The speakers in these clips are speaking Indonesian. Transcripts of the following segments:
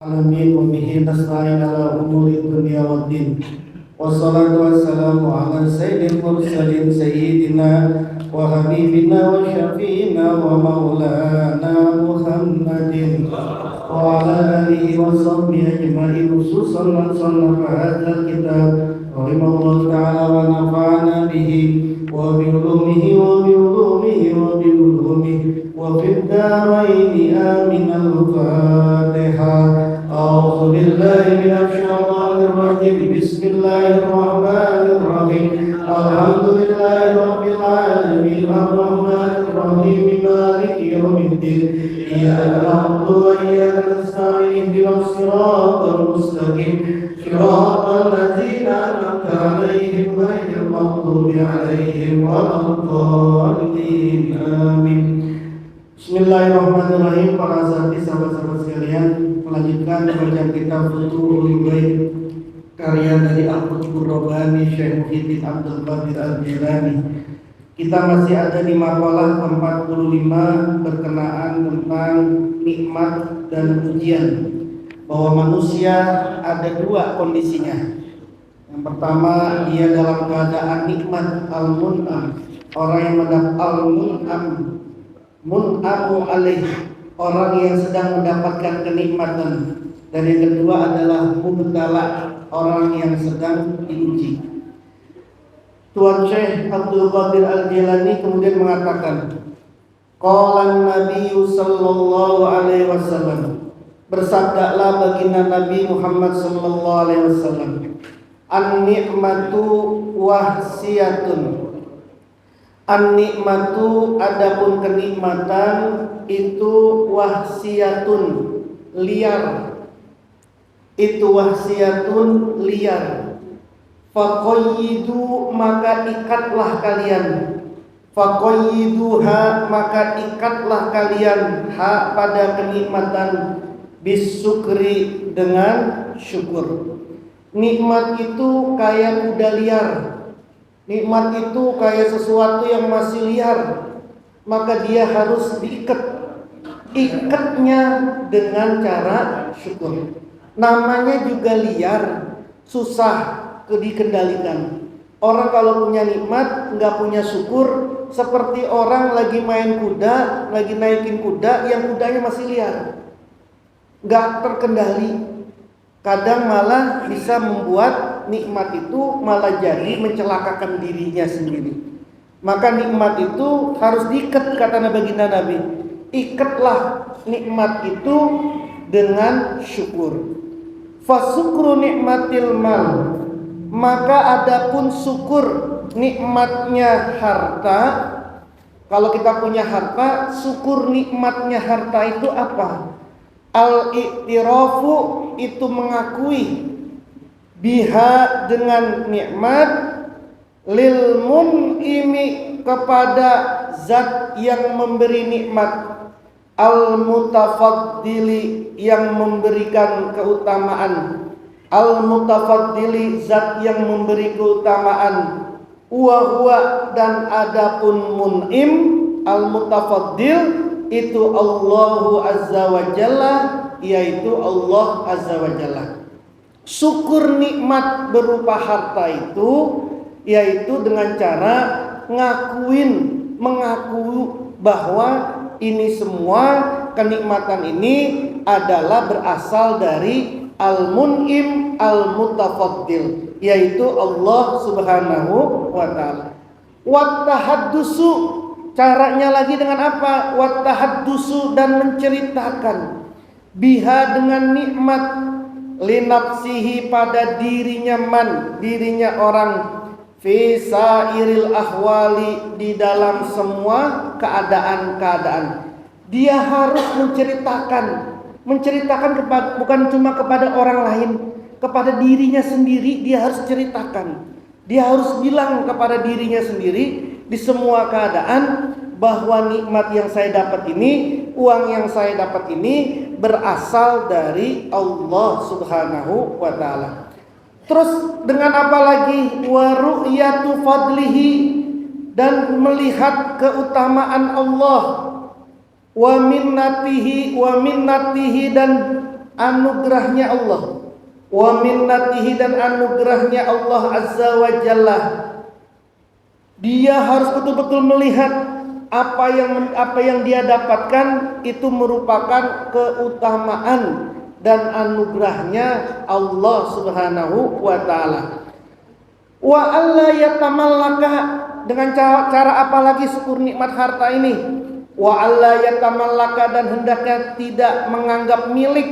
Alamin wa bihi nasta'in ala umuri dunya waddin. Wassalatu wassalamu ala sayyidil mursalin sayyidina wa habibina wa syafi'ina wa maulana Muhammadin wa ala alihi wa sahbihi ajma'in, khususan man sannafa hadzal kitab rahimahullahu ta'ala wa nafa'ana bihi wa bi ulumihi wa bi ulumihi wa bi ulumihi wa fid daraini amin. Al-Fatihah. أعوذ بالله من الشيطان الرجيم. بسم الله الرحمن الرحيم. الحمد لله رب العالمين الرحمن الرحيم مالك يوم الدين. إياك نعبد وإياك نستعين اهدنا الصراط المستقيم صراط الذين أنعمت عليهم غير المغضوب عليهم ولا الضالين. آمين. Bismillahirrahmanirrahim. Para sahabat-sahabat sekalian, melanjutkan bacaan kitab Futuhul Ghaib karya dari Al-Qutbur Rabbani Syekh Muhyiddin Abdul Qadir Al-Jilani. Kita masih ada di makalah ke-45 berkenaan tentang nikmat dan ujian, bahwa manusia ada dua kondisinya. Yang pertama, dia dalam keadaan nikmat al-mun'am, orang yang mendapat al-mun'am, mun'amu alaih, orang yang sedang mendapatkan kenikmatan. Dan yang kedua adalah mubtala, orang yang sedang diuji. Tuan Syekh Abdul Qadir Al-Jilani kemudian mengatakan, qala Nabi sallallahu alaihi wasallam, bersabdalah baginda Nabi Muhammad sallallahu alaihi wasallam, an-ni'matu wahsiyatun. An-nikmatu, adapun kenikmatan itu wahsiyatun, liar. Itu wahsiyatun, liar. Faqayyidu, maka ikatlah kalian. Faqayyiduha, maka ikatlah kalian ha pada kenikmatan bisukri, dengan syukur. Nikmat itu kayak kuda liar. Nikmat itu kayak sesuatu yang masih liar, maka dia harus diikat. Ikatnya dengan cara syukur. Namanya juga liar, susah dikendalikan. Orang kalau punya nikmat nggak punya syukur, seperti orang lagi main kuda, lagi naikin kuda yang kudanya masih liar, nggak terkendali. Kadang malah bisa membuat nikmat itu malah jadi mencelakakan dirinya sendiri. Maka nikmat itu harus diikat, kata baginda Nabi. Ikatlah nikmat itu dengan syukur. Fasukru nikmatil mal, maka adapun syukur nikmatnya harta. Kalau kita punya harta, syukur nikmatnya harta itu apa? Al-iktirafu, itu mengakui, biha, dengan nikmat, lil mun'imi, kepada zat yang memberi nikmat, al-mutafaddili, yang memberikan keutamaan, al-mutafaddili, zat yang memberi keutamaan, huwa, dan adapun mun'im, al-mutafaddil, itu Allahu Azza wa Jalla, yaitu Allah Azza wa Jalla. Syukur nikmat berupa harta itu yaitu dengan cara mengaku bahwa ini semua kenikmatan ini adalah berasal dari Al-Mun'im Al-Mutafaddil, yaitu Allah Subhanahu wa taala. Wa tahaddusu, caranya lagi dengan apa? Wa tahaddusu, dan menceritakan, biha, dengan nikmat, linafsihi, pada dirinya dirinya orang, fi sairil ahwali, di dalam semua keadaan-keadaan. Dia harus menceritakan bukan cuma kepada orang lain, kepada dirinya sendiri dia harus ceritakan. Dia harus bilang kepada dirinya sendiri di semua keadaan bahwa nikmat yang saya dapat ini, uang yang saya dapat ini berasal dari Allah Subhanahu wa taala. Terus dengan apa lagi? Wa ru'yatu fadlihi, dan melihat keutamaan Allah, wa minnatihi dan anugerahnya Allah, wa minnatihi dan anugerahnya Allah Azza wa Jalla. Dia harus betul-betul melihat apa yang dia dapatkan itu merupakan keutamaan dan anugerahnya Allah Subhanahu wa taala. Wa alla yatamallaka, dengan cara apa lagi syukur nikmat harta ini? Wa alla yatamallaka, dan hendaknya tidak menganggap milik.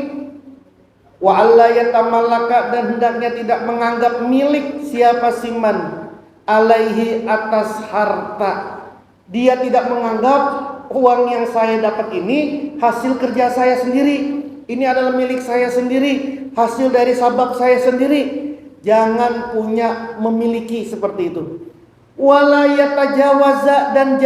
Wa alla yatamallaka, dan hendaknya tidak menganggap milik siapa siman alaihi, atas harta. Dia tidak menganggap uang yang saya dapat ini hasil kerja saya sendiri, ini adalah milik saya sendiri, hasil dari sabab saya sendiri. Jangan punya memiliki seperti itu. Wala yatajawaza, dan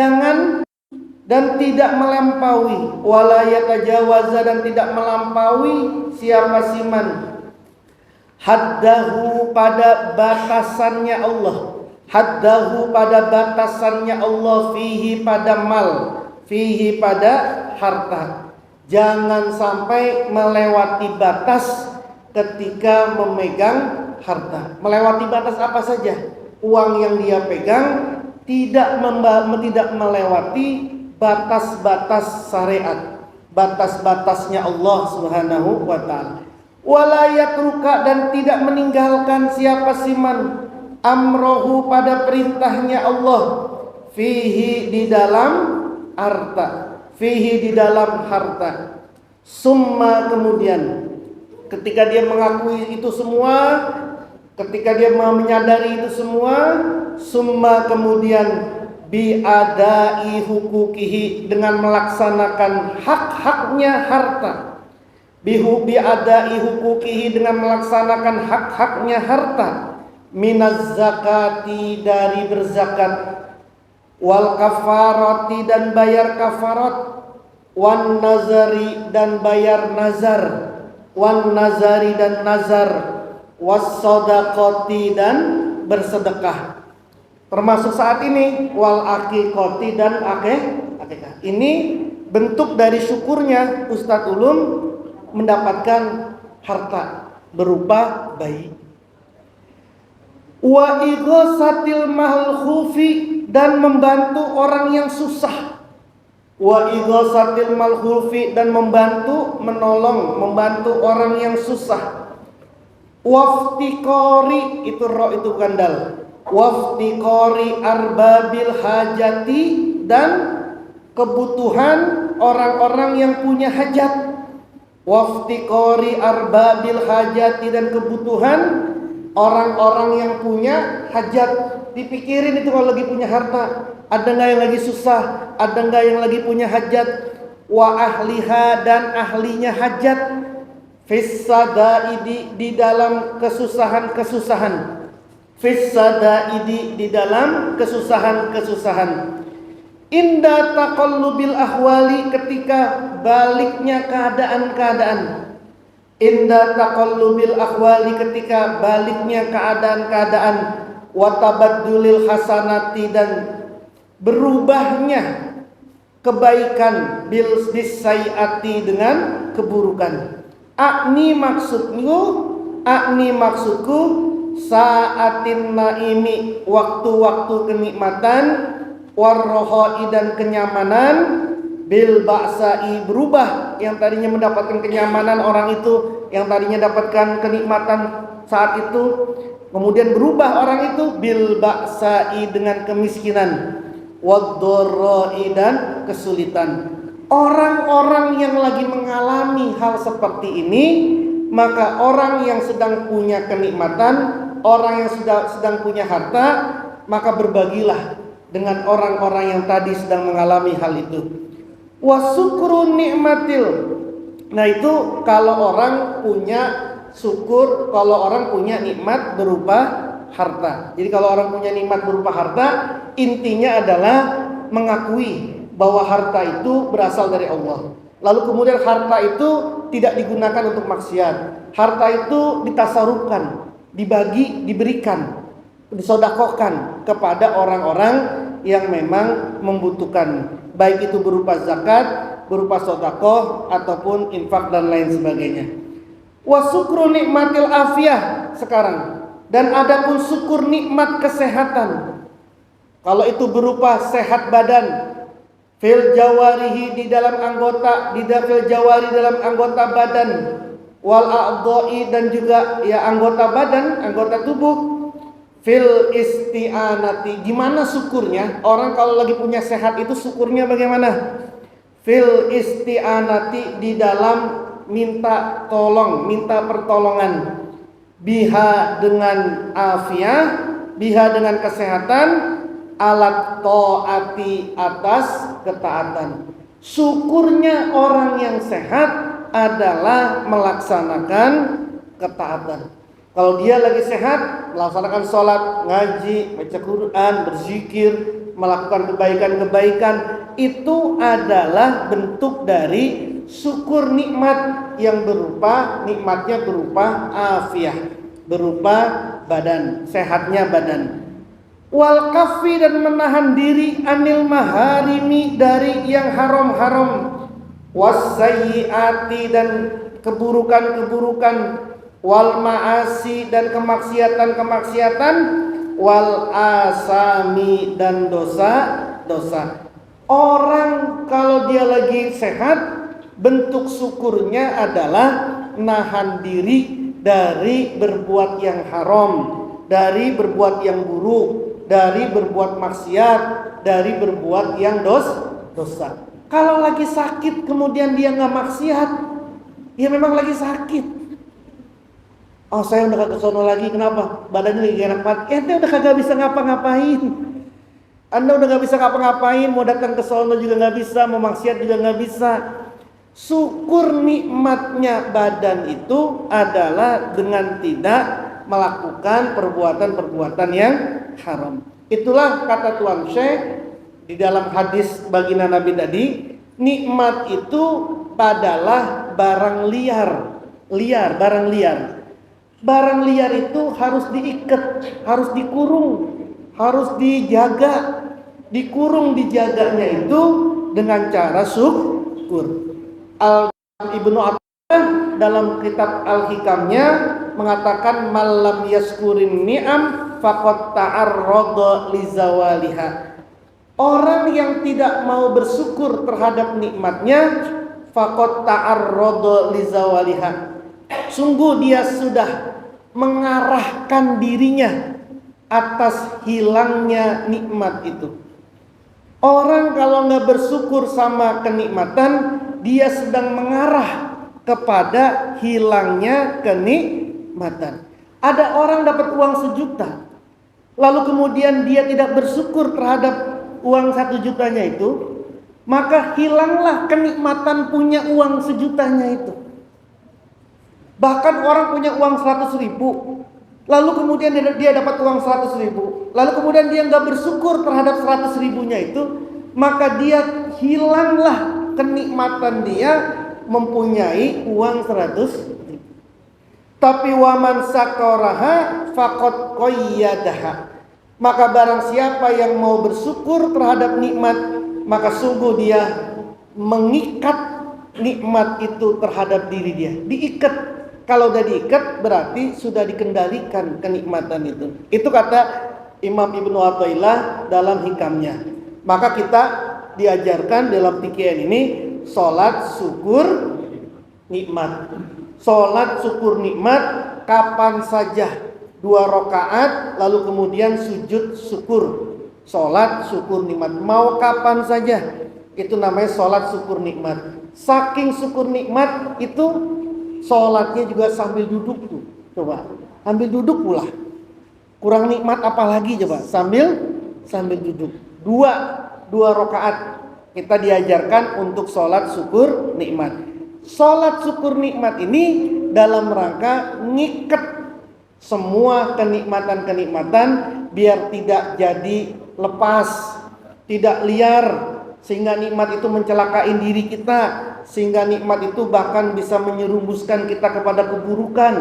tidak melampaui. Wala yatajawaza, dan tidak melampaui siapa siman haddahu, pada batasannya Allah. Haddahu, pada batasannya Allah, fihi, pada mal, fihi, pada harta. Jangan sampai melewati batas ketika memegang harta. Melewati batas apa saja? Uang yang dia pegang tidak melewati batas-batas syariat, batas-batasnya Allah Subhanahu wa taala. Wala yatruka, dan tidak meninggalkan siapa siman amrohu, pada perintahnya Allah, fihi, di dalam harta, fihi, di dalam harta. Summa, kemudian ketika dia mengakui itu semua, ketika dia menyadari itu semua, summa, kemudian biadai hukukihi, dengan melaksanakan hak-haknya harta. Biadai hukukihi, dengan melaksanakan hak-haknya harta. Minaz zakati, dari berzakat. Wal kafarati, dan bayar kafarat. Wan nazari, dan bayar nazar. Wan nazari, dan nazar. Was sadaqati, dan bersedekah. Termasuk saat ini wal aqiqati, dan akikah. Ini bentuk dari syukurnya Ustadz Ulum mendapatkan harta berupa bayi. Wa ighasatil malhufi, dan membantu orang yang susah. Wa ighasatil malhufi, dan membantu, menolong, membantu orang yang susah. Waftiqori, itu ro, itu gandal. Waftiqori arbabil hajati, dan kebutuhan orang-orang yang punya hajat. Waftiqori arbabil hajati, dan kebutuhan orang-orang yang punya hajat. Dipikirin itu kalau lagi punya harta, ada nggak yang lagi susah, ada nggak yang lagi punya hajat. Wa ahliha, dan ahlinya hajat. Fis sadaidi, di dalam kesusahan-kesusahan. Fis sadaidi, di dalam kesusahan-kesusahan. Inda taqallubil ahwali, ketika baliknya keadaan-keadaan. Inda taqallubil ahwali, ketika baliknya keadaan-keadaan. Wa tabaddulil hasanati, dan berubahnya kebaikan bil disayati, dengan keburukan. Akni maksudku saatin naimi, waktu-waktu kenikmatan, warrohoi, dan kenyamanan, bil ba'sai, berubah. Yang tadinya mendapatkan kenyamanan orang itu, yang tadinya dapatkan kenikmatan saat itu, kemudian berubah orang itu bil ba'sai, dengan kemiskinan, wadoroi, dan kesulitan. Orang-orang yang lagi mengalami hal seperti ini, maka orang yang sedang punya kenikmatan, orang yang sedang punya harta, maka berbagilah dengan orang-orang yang tadi sedang mengalami hal itu. Wasukru nikmatil. Nah, itu kalau orang punya syukur, kalau orang punya nikmat berupa harta. Jadi kalau orang punya nikmat berupa harta, intinya adalah mengakui bahwa harta itu berasal dari Allah. Lalu kemudian harta itu tidak digunakan untuk maksiat. Harta itu ditasarufkan, dibagi, diberikan, disodakohkan kepada orang-orang yang memang membutuhkan, baik itu berupa zakat, berupa sodakoh, ataupun infak dan lain sebagainya. Wa syukru nikmatil afiyah sekarang. Dan adapun syukur nikmat kesehatan. Kalau itu berupa sehat badan, fil jawarihi di dalam anggota, fil jawari dalam anggota badan, wal a'dha'i dan juga ya anggota badan, anggota tubuh, fil isti'anati. Gimana syukurnya? Orang kalau lagi punya sehat itu syukurnya bagaimana? Fil isti'anati di dalam minta tolong, minta pertolongan. Biha dengan afiah, biha dengan kesehatan, alat taati atas ketaatan. Syukurnya orang yang sehat adalah melaksanakan ketaatan. Kalau dia lagi sehat, melaksanakan sholat, ngaji, baca Quran, berzikir, melakukan kebaikan-kebaikan, itu adalah bentuk dari syukur nikmat yang nikmatnya berupa afiah, berupa badan, sehatnya badan. Wal kafi dan menahan diri anil maharimi dari yang haram-haram, wasayyiati dan keburukan-keburukan, wal maasi dan kemaksiatan-kemaksiatan, wal asami dan dosa-dosa. Orang kalau dia lagi sehat, bentuk syukurnya adalah nahan diri dari berbuat yang haram, dari berbuat yang buruk, dari berbuat maksiat, dari berbuat yang dosa. Kalau lagi sakit kemudian dia nggak maksiat, ya memang lagi sakit. Oh, saya udah kagak kesono lagi, kenapa? Badannya lagi enak banget. Ente udah kagak bisa ngapa-ngapain. Anda udah gak bisa ngapa-ngapain, mau datang ke sono juga gak bisa, mau maksiat juga gak bisa. Syukur nikmatnya badan itu adalah dengan tidak melakukan perbuatan-perbuatan yang haram. Itulah kata Tuan Syekh di dalam hadis baginda Nabi tadi, nikmat itu adalah barang liar, barang liar. Barang liar itu harus diikat, harus dikurung, harus dijaga. Dikurung, dijaganya itu dengan cara syukur. Ibnu Athaillah dalam kitab Al-Hikamnya mengatakan malam yaskurin ni'am faqad ta'arrada lizawaliha. Orang yang tidak mau bersyukur terhadap nikmatnya, faqad ta'arrada lizawaliha. Sungguh dia sudah mengarahkan dirinya atas hilangnya nikmat itu. Orang kalau nggak bersyukur sama kenikmatan, dia sedang mengarah kepada hilangnya kenikmatan. Ada orang dapat uang 1 juta, lalu kemudian dia tidak bersyukur terhadap uang 1 jutanya itu, maka hilanglah kenikmatan punya uang 1 jutanya itu. Bahkan orang punya uang 100 ribu, lalu kemudian dia dapat uang 100 ribu, lalu kemudian dia nggak bersyukur terhadap 100 ribunya itu, maka dia hilanglah kenikmatan dia mempunyai uang 100 ribu. Tapi waman sakaraha faqad qayyadaha. Maka barang siapa yang mau bersyukur terhadap nikmat, maka sungguh dia mengikat nikmat itu terhadap diri dia. Diikat. Kalau sudah diikat berarti sudah dikendalikan kenikmatan itu. Itu kata Imam Ibnu Athaillah dalam hikamnya. Maka kita diajarkan dalam fikih ini salat syukur nikmat. Salat syukur nikmat kapan saja, 2 rakaat lalu kemudian sujud syukur. Salat syukur nikmat mau kapan saja. Itu namanya salat syukur nikmat. Saking syukur nikmat itu sholatnya juga sambil duduk tuh. Coba sambil duduk pula. Kurang nikmat apalagi coba sambil duduk. 2 rakaat kita diajarkan untuk sholat syukur nikmat. Sholat syukur nikmat ini dalam rangka ngiket semua kenikmatan-kenikmatan biar tidak jadi lepas, tidak liar, sehingga nikmat itu mencelakai diri kita, sehingga nikmat itu bahkan bisa menyerumuskan kita kepada keburukan,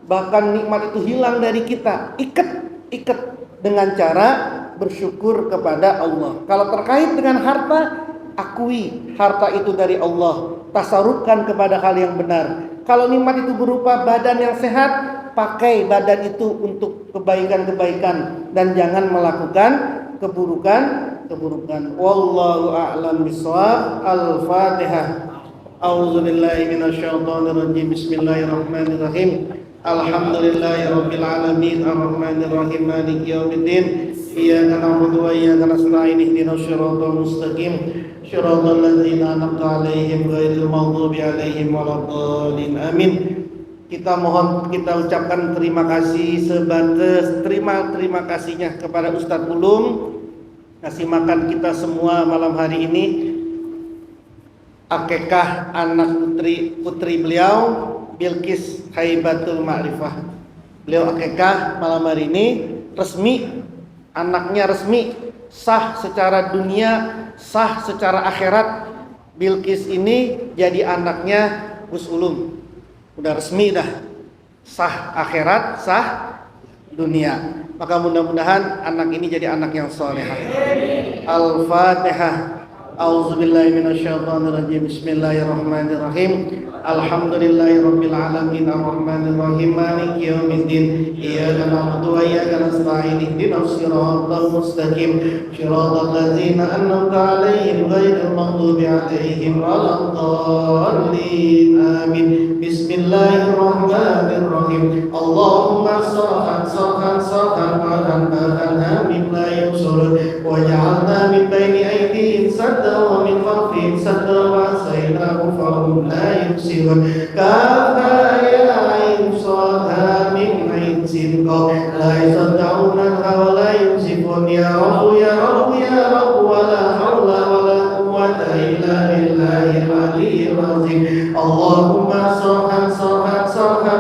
bahkan nikmat itu hilang dari kita. Ikat dengan cara bersyukur kepada Allah. Kalau terkait dengan harta, akui harta itu dari Allah, tasarrufkan kepada hal yang benar. Kalau nikmat itu berupa badan yang sehat, pakai badan itu untuk kebaikan-kebaikan dan jangan melakukan keburukan. Wallahu a'lam bishawab. Al-Fatihah. A'udzubillahi minasyaitonirrajim. Bismillahirrahmanirrahim. Alhamdulillahirabbil alamin arrahmanir rahim maliki yaumiddin. Iyyaka na'budu wa iyyaka nasta'in ihdinas siratal mustaqim siratal ladzina an'amta 'alaihim ghairil maghdubi 'alaihim waladdallin. Amin. Kita ucapkan terima kasih sebatas terima kasihnya kepada Ustadz Ulum ngasih makan kita semua malam hari ini. Akekah anak putri beliau Bilqis Haibatul Ma'rifah. Beliau akekah malam hari ini resmi, anaknya resmi, sah secara dunia, sah secara akhirat. Bilqis ini jadi anaknya Gus Ulum. Udah resmi dah. Sah akhirat, sah dunia. Maka mudah-mudahan anak ini jadi anak yang saleh. Al-Fatihah. A'udzubillahi minasyaitonirrajim. Bismillahirrahmanirrahim. Alhamdulillahirabbil alamin arrahmanir rahim maliki yaumiddin. Iyyaka na'budu wa iyyaka nasta'in ihdinas siratal mustaqim siratal ladzina an'amta 'alaihim ghairil maghdubi 'alaihim waladdallin. Amin. Bismillahirrahmanirrahim. Allahumma shalli ala min la yusur wa ja'alna min baini aydihim sadda wa min khalfihim sadda wa saynahu fahum la yubsirun. Kafa ya ayn sadha min ayn sinqa la yasad'una wa la yumsikun. Ya Rabb ya Rabb ya Rabb wa la hawla wa la quwwata illa billahil aliyyil azim. Allahumma shalli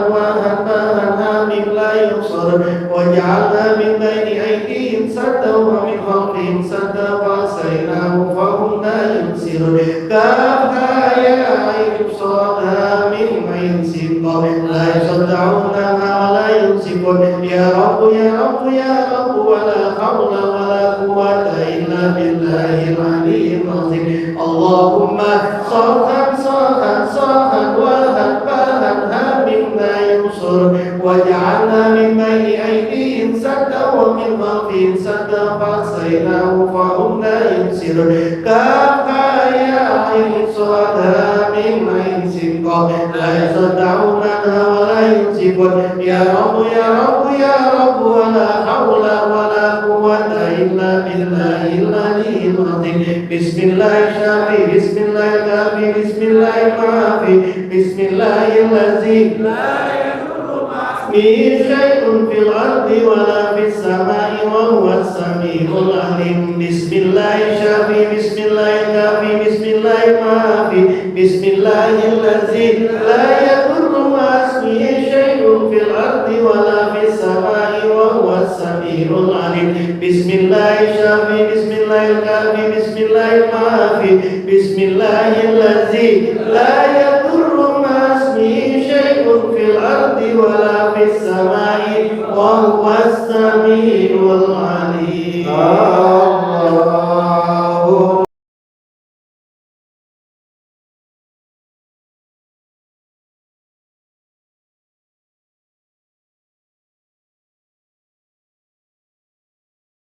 wa hadana min la yusur wa ja'alna min baini aydihim sadda wa min khalfihim sadda wa saynahu fahum la yubsirun. Kafa ya ayn sadha min ayn sinqa la yasad'una wa la yumsikun. Ya Rabb ya Rabb ya Rabb wa la hawla wa la quwwata illa billahil aliyyil azim. Allahumma shalli wa hadana min la yusur wa ja'alna min baini aydihim sadda wa min khalfihim sadda fa saynahu fahum la yubsirun. Kafa ya ayn sadha min ayn sinqa la yasad'una wa la yumsikun. Ya Rabb ya Rabb ya Rabb wa la hawla wa la quwwata illa billahil aliyyil azim. Bismillahirrahmanirrahim. Bismillahirrahmanirrahim. Bismillahirrahmanirrahim. Bismillahirrahmanirrahim. La yadurru ma'asmihi syai'un fil ardi wa la fis samai wa huwas samiul alim. Bismillahirrahmanirrahim. Bismillahirrahmanirrahim. Bismillahirrahmanirrahim. Bismillahirrahmanirrahim. La yadurru ma'asmihi syai'un fil ardi wa la fis samai wa huwas samiul alim. Bismillahirrahmanirrahim. Bismillahirrahmanirrahim. Bismillahirrahmanirrahim. Bismillahirrahmanirrahim. La yadurru ma'asmihi syai'un fil ardi wa la fis samai wa huwas samiul alim.